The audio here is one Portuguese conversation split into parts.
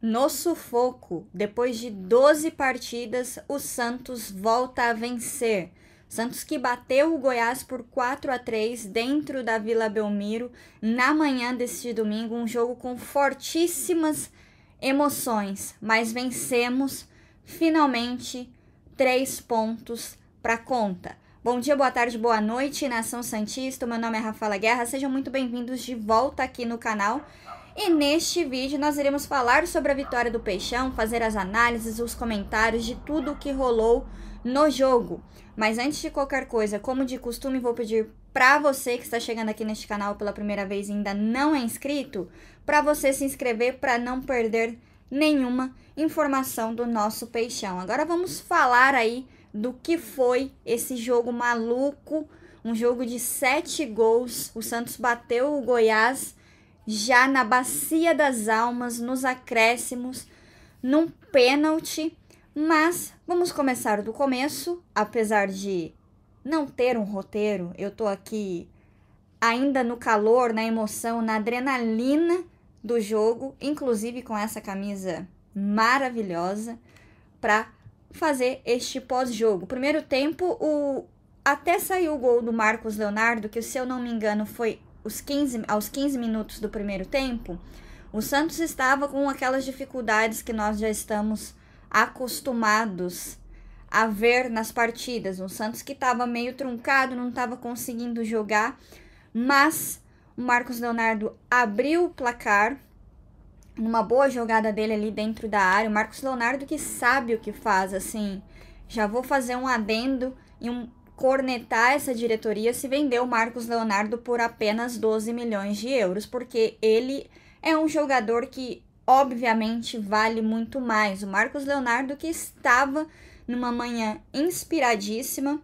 No sufoco, depois de 12 partidas, o Santos volta a vencer. Santos que bateu o Goiás por 4-3 dentro da Vila Belmiro na manhã deste domingo, um jogo com fortíssimas emoções, mas vencemos finalmente 3 pontos para conta. Bom dia, boa tarde, boa noite, Nação Santista. Meu nome é Rafaela Guerra, sejam muito bem-vindos de volta aqui no canal. E neste vídeo nós iremos falar sobre a vitória do Peixão, fazer as análises, os comentários de tudo o que rolou no jogo. Mas antes de qualquer coisa, como de costume, vou pedir para você que está chegando aqui neste canal pela primeira vez e ainda não é inscrito, para você se inscrever para não perder nenhuma informação do nosso Peixão. Agora vamos falar aí do que foi esse jogo maluco, um jogo de 7 gols. O Santos bateu o Goiás já na Bacia das Almas, nos acréscimos, num pênalti. Mas vamos começar do começo. Apesar de não ter um roteiro, eu tô aqui ainda no calor, na emoção, na adrenalina do jogo, inclusive com essa camisa maravilhosa, para fazer este pós-jogo. Primeiro tempo, até saiu o gol do Marcos Leonardo, que, se eu não me engano, foi aos 15 minutos do primeiro tempo. O Santos estava com aquelas dificuldades que nós já estamos acostumados a ver nas partidas. O Santos que estava meio truncado, não estava conseguindo jogar, mas o Marcos Leonardo abriu o placar numa boa jogada dele ali dentro da área. O Marcos Leonardo que sabe o que faz, assim. Já vou fazer um adendo e cornetar essa diretoria se vendeu o Marcos Leonardo por apenas 12 milhões de euros, porque ele é um jogador que obviamente vale muito mais. O Marcos Leonardo que estava numa manhã inspiradíssima,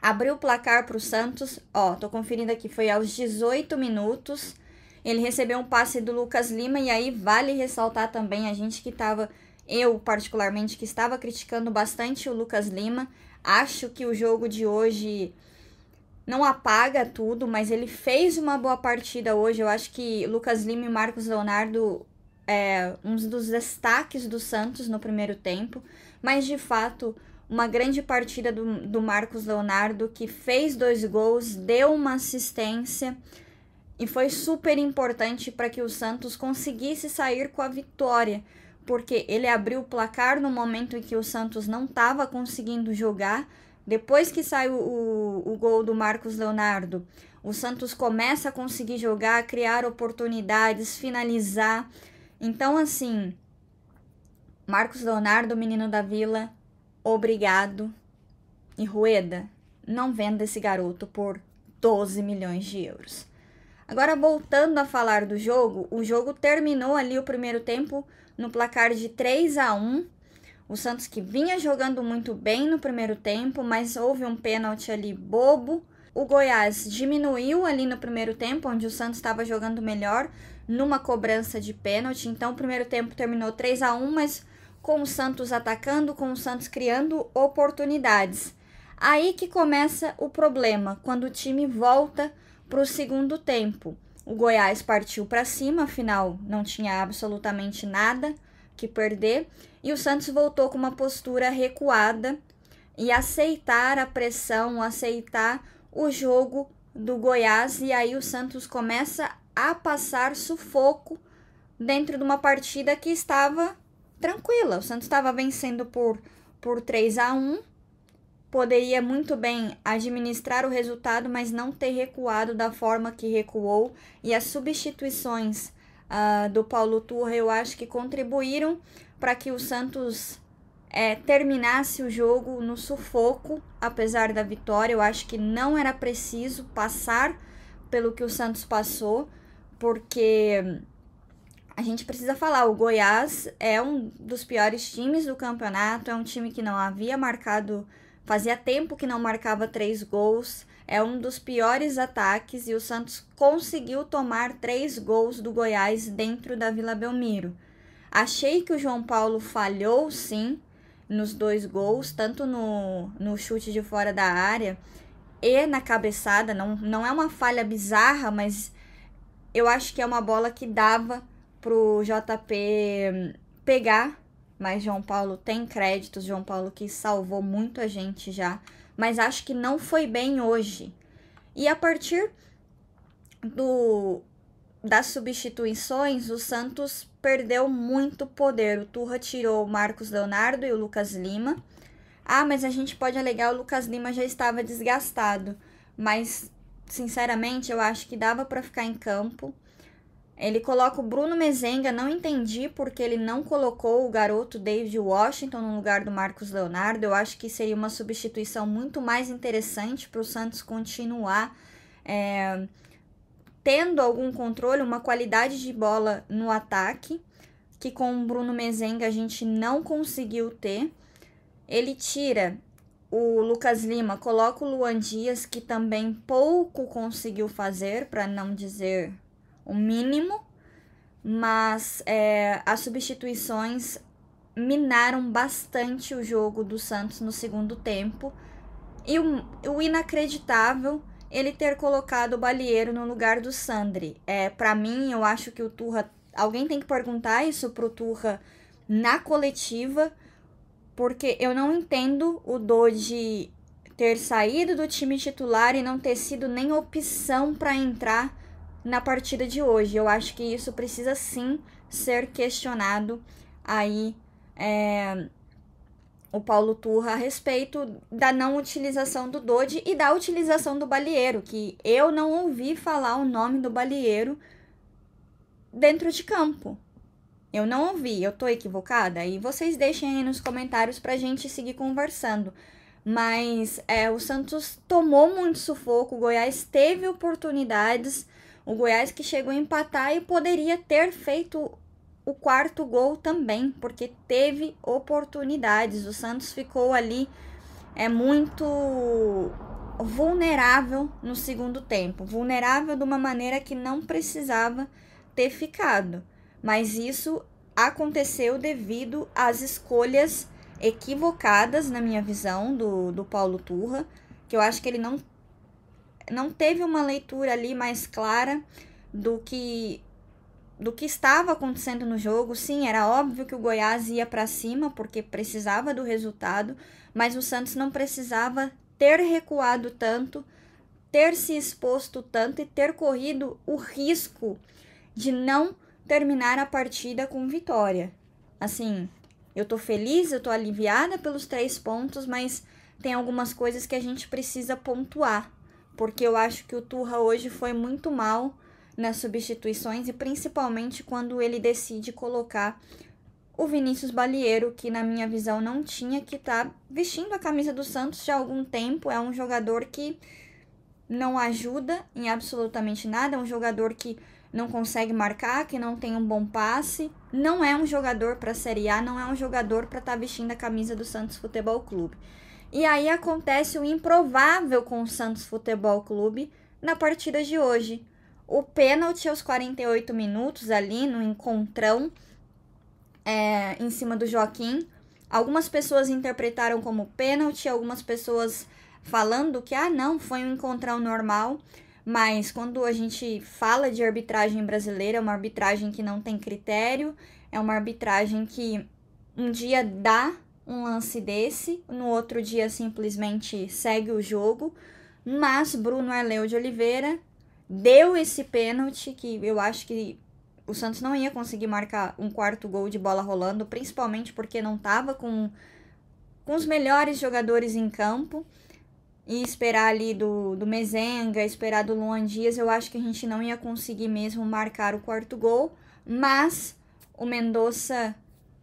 abriu o placar para o Santos. Tô conferindo aqui, foi aos 18 minutos. Ele recebeu um passe do Lucas Lima, e aí vale ressaltar também a gente que estava, eu particularmente, que estava criticando bastante o Lucas Lima. Acho que o jogo de hoje não apaga tudo, mas ele fez uma boa partida hoje. Eu acho que Lucas Lima e Marcos Leonardo um dos destaques do Santos no primeiro tempo. Mas, de fato, uma grande partida do Marcos Leonardo, que fez 2 gols, deu uma assistência e foi super importante para que o Santos conseguisse sair com a vitória, porque ele abriu o placar no momento em que o Santos não estava conseguindo jogar. Depois que saiu o gol do Marcos Leonardo, o Santos começa a conseguir jogar, criar oportunidades, finalizar. Então, assim, Marcos Leonardo, menino da Vila, obrigado. E Rueda, não venda esse garoto por 12 milhões de euros. Agora, voltando a falar do jogo, o jogo terminou ali o primeiro tempo no placar de 3-1. O Santos que vinha jogando muito bem no primeiro tempo, mas houve um pênalti ali bobo. O Goiás diminuiu ali no primeiro tempo, onde o Santos estava jogando melhor numa cobrança de pênalti. Então, o primeiro tempo terminou 3-1, mas com o Santos atacando, com o Santos criando oportunidades. Aí que começa o problema, quando o time volta para o segundo tempo. O Goiás partiu para cima, afinal não tinha absolutamente nada que perder, e o Santos voltou com uma postura recuada e aceitar a pressão, aceitar o jogo do Goiás, e aí o Santos começa a passar sufoco dentro de uma partida que estava tranquila. O Santos estava vencendo por 3-1, poderia muito bem administrar o resultado, mas não ter recuado da forma que recuou. E as substituições do Paulo Turra, eu acho que contribuíram para que o Santos terminasse o jogo no sufoco, apesar da vitória. Eu acho que não era preciso passar pelo que o Santos passou, porque a gente precisa falar, o Goiás é um dos piores times do campeonato, é um time que não havia marcado, fazia tempo que não marcava 3 gols, é um dos piores ataques, e o Santos conseguiu tomar 3 gols do Goiás dentro da Vila Belmiro. Achei que o João Paulo falhou, sim, nos 2 gols, tanto no chute de fora da área e na cabeçada. Não é uma falha bizarra, mas eu acho que é uma bola que dava pro JP pegar, mas João Paulo tem créditos, João Paulo que salvou muito a gente já, mas acho que não foi bem hoje. E a partir das substituições, o Santos perdeu muito poder. O Turra tirou o Marcos Leonardo e o Lucas Lima. Ah, mas a gente pode alegar o Lucas Lima já estava desgastado, mas sinceramente eu acho que dava para ficar em campo. Ele coloca o Bruno Mezenga, não entendi porque ele não colocou o garoto David Washington no lugar do Marcos Leonardo. Eu acho que seria uma substituição muito mais interessante para o Santos continuar tendo algum controle, uma qualidade de bola no ataque, que com o Bruno Mezenga a gente não conseguiu ter. Ele tira o Lucas Lima, coloca o Luan Dias, que também pouco conseguiu fazer, para não dizer o mínimo, mas as substituições minaram bastante o jogo do Santos no segundo tempo. E o inacreditável, ele ter colocado o Balieiro no lugar do Sandri. Para mim, eu acho que o Turra... Alguém tem que perguntar isso pro Turra na coletiva, porque eu não entendo o Dodi ter saído do time titular e não ter sido nem opção para entrar na partida de hoje. Eu acho que isso precisa sim ser questionado aí o Paulo Turra a respeito da não utilização do Dodi e da utilização do Balieiro, que eu não ouvi falar o nome do Balieiro dentro de campo. Eu não ouvi, eu tô equivocada? E vocês deixem aí nos comentários pra gente seguir conversando. Mas o Santos tomou muito sufoco, o Goiás teve oportunidades, o Goiás que chegou a empatar e poderia ter feito o quarto gol também, porque teve oportunidades. O Santos ficou ali muito vulnerável no segundo tempo, vulnerável de uma maneira que não precisava ter ficado. Mas isso aconteceu devido às escolhas equivocadas, na minha visão, do Paulo Turra, que eu acho que ele não teve uma leitura ali mais clara do que estava acontecendo no jogo. Sim, era óbvio que o Goiás ia para cima porque precisava do resultado, mas o Santos não precisava ter recuado tanto, ter se exposto tanto e ter corrido o risco de não terminar a partida com vitória. Assim, eu tô feliz, eu tô aliviada pelos 3 pontos, mas tem algumas coisas que a gente precisa pontuar, porque eu acho que o Turra hoje foi muito mal nas substituições e principalmente quando ele decide colocar o Vinícius Balieiro, que na minha visão não tinha que estar vestindo a camisa do Santos já há algum tempo. É um jogador que não ajuda em absolutamente nada, é um jogador que não consegue marcar, que não tem um bom passe, não é um jogador para a Série A, não é um jogador para estar vestindo a camisa do Santos Futebol Clube. E aí acontece o improvável com o Santos Futebol Clube na partida de hoje. O pênalti aos 48 minutos ali no encontrão em cima do Joaquim. Algumas pessoas interpretaram como pênalti, algumas pessoas falando que não, foi um encontrão normal. Mas quando a gente fala de arbitragem brasileira, é uma arbitragem que não tem critério, é uma arbitragem que um dia dá um lance desse, no outro dia simplesmente segue o jogo. Mas Bruno Arleu de Oliveira deu esse pênalti que eu acho que o Santos não ia conseguir marcar um quarto gol de bola rolando, principalmente porque não estava com os melhores jogadores em campo. E esperar ali do Mezenga, esperar do Luan Dias, eu acho que a gente não ia conseguir mesmo marcar o quarto gol. Mas o Mendonça,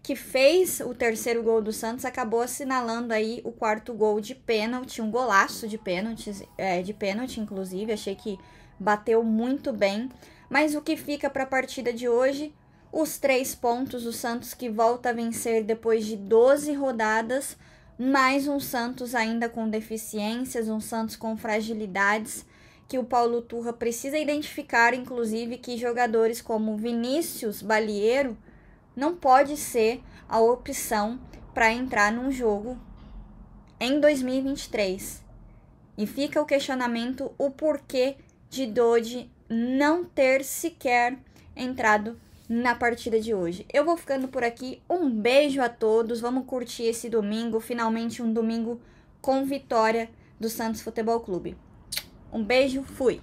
que fez o terceiro gol do Santos, acabou assinalando aí o quarto gol de pênalti, um golaço de pênalti, inclusive. Achei que bateu muito bem. Mas o que fica para a partida de hoje? Os 3 pontos, o Santos que volta a vencer depois de 12 rodadas, mais um Santos ainda com deficiências, um Santos com fragilidades, que o Paulo Turra precisa identificar, inclusive, que jogadores como Vinícius Balieiro não pode ser a opção para entrar num jogo em 2023. E fica o questionamento, o porquê de Dodi não ter sequer entrado na partida de hoje. Eu vou ficando por aqui. Um beijo a todos. Vamos curtir esse domingo. Finalmente um domingo com vitória do Santos Futebol Clube. Um beijo, fui!